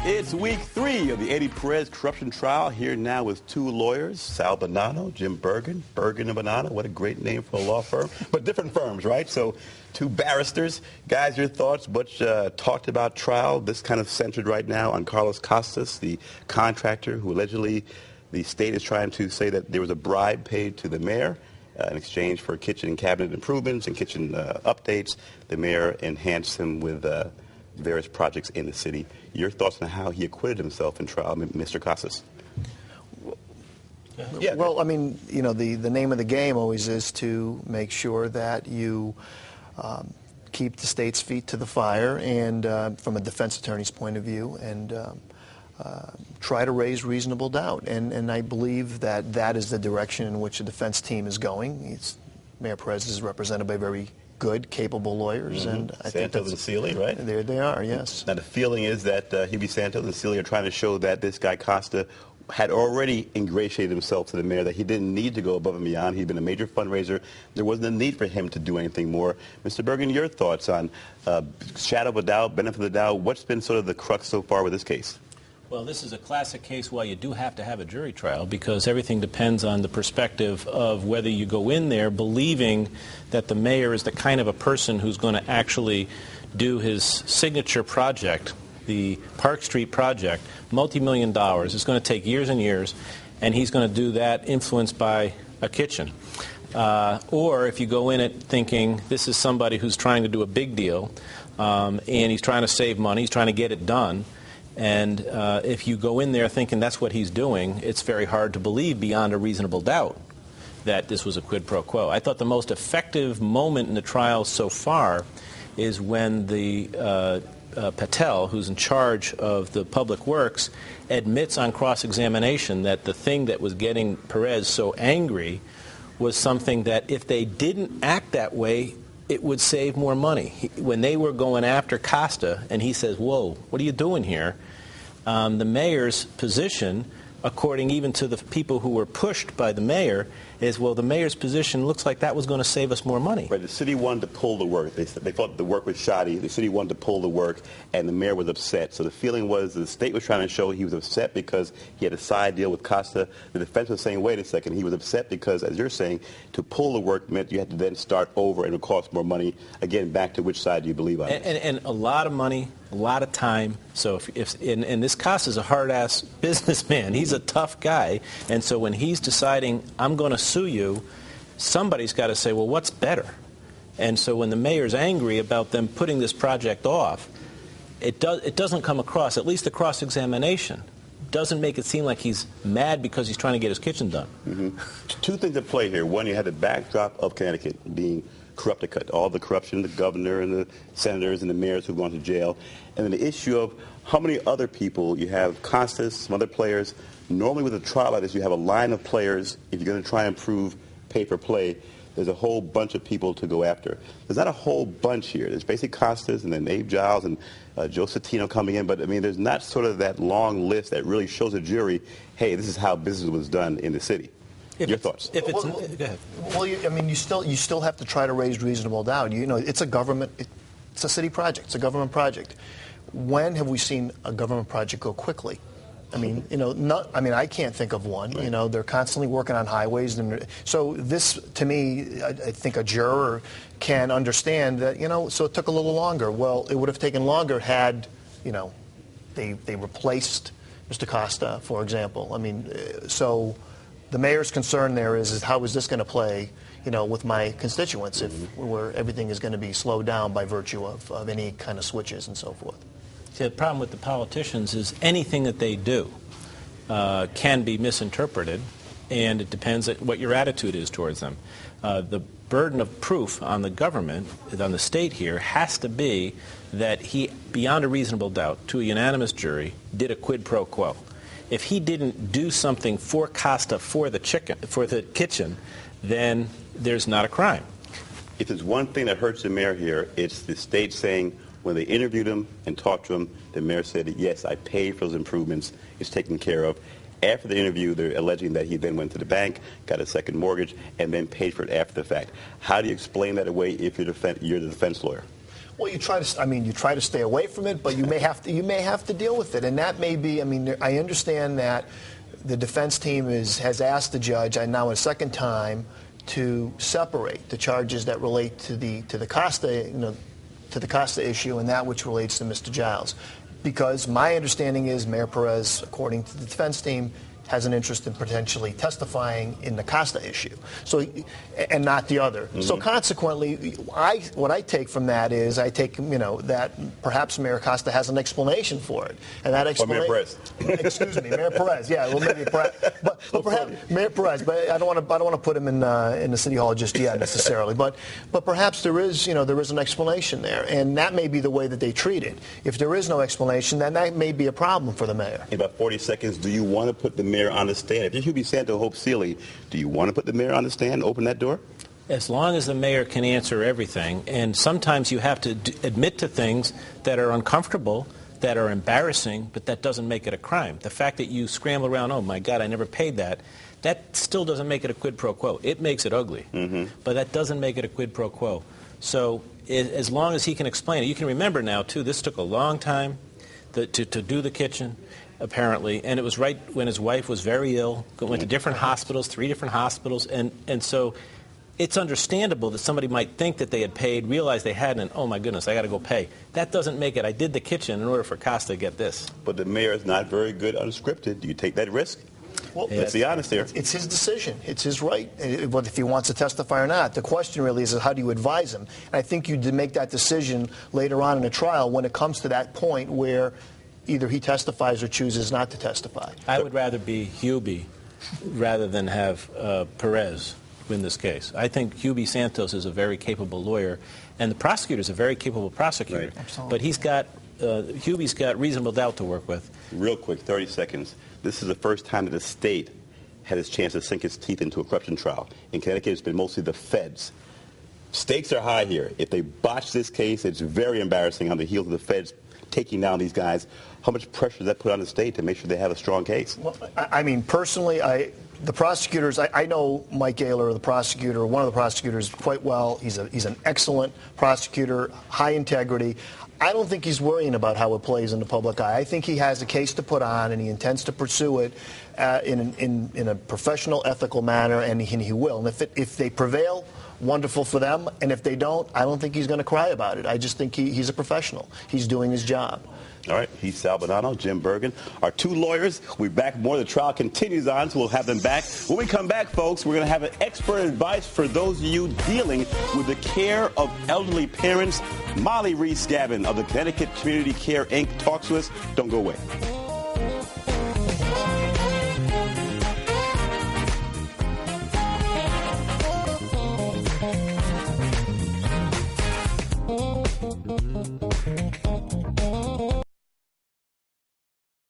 It's week 3 of the Eddie Perez corruption trial. Here now with 2 lawyers, Sal Bonanno, Jim Bergenn. Bergenn and Bonanno, what a great name for a law firm. But different firms, right? So 2 barristers. Guys, your thoughts? Butch talked about trial. This kind of centered right now on Carlos Costas, the contractor who allegedly the state is trying to say that there was a bribe paid to the mayor in exchange for kitchen and cabinet improvements and kitchen updates. The mayor enhanced him with various projects in the city. Your thoughts on how he acquitted himself in trial, Mr. Casas? Yeah. Well, I mean, you know, the name of the game always is to make sure that you keep the state's feet to the fire, and from a defense attorney's point of view, and try to raise reasonable doubt. And I believe that that is the direction in which the defense team is going. Mayor Perez is represented by very good, capable lawyers, and I think Santos and Sealy, right? There they are, yes. Now the feeling is that Hebe Santos and Sealy are trying to show that this guy Costa had already ingratiated himself to the mayor, that he didn't need to go above and beyond. He'd been a major fundraiser. There wasn't a need for him to do anything more. Mr. Bergenn, your thoughts on shadow of a doubt, benefit of the doubt? What's been sort of the crux so far with this case? Well, this is a classic case where you do have to have a jury trial because everything depends on the perspective of whether you go in there believing that the mayor is the kind of a person who's going to actually do his signature project, the Park Street project, multi-million dollars. It's going to take years and years, and he's going to do that influenced by a kitchen. Or if you go in it thinking this is somebody who's trying to do a big deal, and he's trying to save money, he's trying to get it done, and if you go in there thinking that's what he's doing, it's very hard to believe beyond a reasonable doubt that this was a quid pro quo. I thought the most effective moment in the trial so far is when the Patel, who's in charge of the public works, admits on cross-examination that the thing that was getting Perez so angry was something that if they didn't act that way, it would save more money. When they were going after Costa, and he says, whoa, what are you doing here? The mayor's position, according even to the people who were pushed by the mayor, is, well, the mayor's position looks like that was going to save us more money. Right, the city wanted to pull the work. They thought the work was shoddy. The city wanted to pull the work, and the mayor was upset. So the feeling was the state was trying to show he was upset because he had a side deal with Costa. The defense was saying, wait a second, he was upset because, as you're saying, to pull the work meant you had to then start over and it would cost more money. Again, back to which side do you believe on this? And a lot of money, a lot of time. So and this Costa's a hard-ass businessman. He's a tough guy. And so when he's deciding, I'm going to sue you, somebody's got to say, well, what's better? And so when the mayor's angry about them putting this project off, it doesn't come across, at least the cross-examination, doesn't make it seem like he's mad because he's trying to get his kitchen done. Mm-hmm. 2 things at play here. One, you had the backdrop of Connecticut being corrupted, all the corruption, the governor and the senators and the mayors who've gone to jail, and then the issue of how many other people you have, Costas, some other players. Normally with a trial like this, you have a line of players. If you're going to try and prove pay for play, there's a whole bunch of people to go after. There's not a whole bunch here. There's basically Costas and then Abe Giles and Joe Citino coming in, but I mean, there's not sort of that long list that really shows a jury, hey, this is how business was done in the city. Your thoughts? Go ahead. Well, I mean, you still have to try to raise reasonable doubt. You know, it's a government, it's a city project, it's a government project. When have we seen a government project go quickly? I mean, you know, I can't think of one. Right. You know, they're constantly working on highways, and so this, to me, I think a juror can understand that. You know, so it took a little longer. Well, it would have taken longer had, you know, they replaced Mr. Costa, for example. I mean, so the mayor's concern there is how is this going to play, you know, with my constituents if where everything is going to be slowed down by virtue of any kind of switches and so forth. See, the problem with the politicians is anything that they do can be misinterpreted, and it depends on what your attitude is towards them. The burden of proof on the government, on the state here, has to be that he, beyond a reasonable doubt, to a unanimous jury, did a quid pro quo. If he didn't do something for Costa for the kitchen, then there's not a crime. If there's one thing that hurts the mayor here, it's the state saying, when they interviewed him and talked to him, the mayor said, yes, I paid for those improvements. It's taken care of. After the interview, they're alleging that he then went to the bank, got a second mortgage, and then paid for it after the fact. How do you explain that away if you're the defense lawyer? Well, you try to stay away from it, but you may have to deal with it, and that may be. I understand that the defense team has asked the judge, and now a second time, to separate the charges that relate to the Costa issue and that which relates to Mr. Giles, because my understanding is Mayor Perez, according to the defense team, has an interest in potentially testifying in the Costa issue, and not the other. Mm-hmm. So consequently, what I take from that is that perhaps Mayor Costa has an explanation for it, and that explanation. Mayor Perez. Excuse me, Mayor Perez. Yeah, well, maybe perhaps, but perhaps Mayor Perez. But I don't want to put him in the city hall just yet necessarily. But perhaps there is an explanation there, and that may be the way that they treat it. If there is no explanation, then that may be a problem for the mayor. In about 40 seconds, do you want to put the mayor on the stand? If you're Hubie Santo, Hope Seeley, do you want to put the mayor on the stand and open that door? As long as the mayor can answer everything, and sometimes you have to admit to things that are uncomfortable, that are embarrassing, but that doesn't make it a crime. The fact that you scramble around, oh my God, I never paid that, that still doesn't make it a quid pro quo. It makes it ugly, but that doesn't make it a quid pro quo. So as long as he can explain it, you can remember now too, this took a long time to do the kitchen, apparently, and it was right when his wife was very ill, went to different hospitals, 3 different hospitals, and so it's understandable that somebody might think that they had paid, realize they hadn't, and oh my goodness, I got to go pay. That doesn't make it. I did the kitchen in order for Costa to get this. But the mayor is not very good unscripted. Do you take that risk? Well, let's be honest here. It's his decision. It's his right, but if he wants to testify or not. The question really is how do you advise him? And I think you make that decision later on in a trial when it comes to that point where either he testifies or chooses not to testify. I would rather be Hubie rather than have Perez win this case. I think Hubie Santos is a very capable lawyer, and the prosecutor is a very capable prosecutor. Right. But Hubie's got reasonable doubt to work with. Real quick, 30 seconds. This is the first time that the state had its chance to sink its teeth into a corruption trial. In Connecticut, it's been mostly the feds. Stakes are high here. If they botch this case, it's very embarrassing on the heels of the feds taking down these guys. How much pressure does that put on the state to make sure they have a strong case? Well, personally, the prosecutors, I know Mike Gaylor, the prosecutor, one of the prosecutors, quite well. He's an excellent prosecutor, high integrity. I don't think he's worrying about how it plays in the public eye. I think he has a case to put on, and he intends to pursue it in a professional, ethical manner, and he will. And if they prevail, wonderful for them. And if they don't, I don't think he's going to cry about it. I just think he's a professional. He's doing his job. All right, he's Sal Bonanno, Jim Bergenn. Our 2 lawyers, we'll be back more. The trial continues on, so we'll have them back. When we come back, folks, we're going to have an expert advice for those of you dealing with the care of elderly parents. Molly Reese Gavin of the Connecticut Community Care, Inc. talks to us. Don't go away.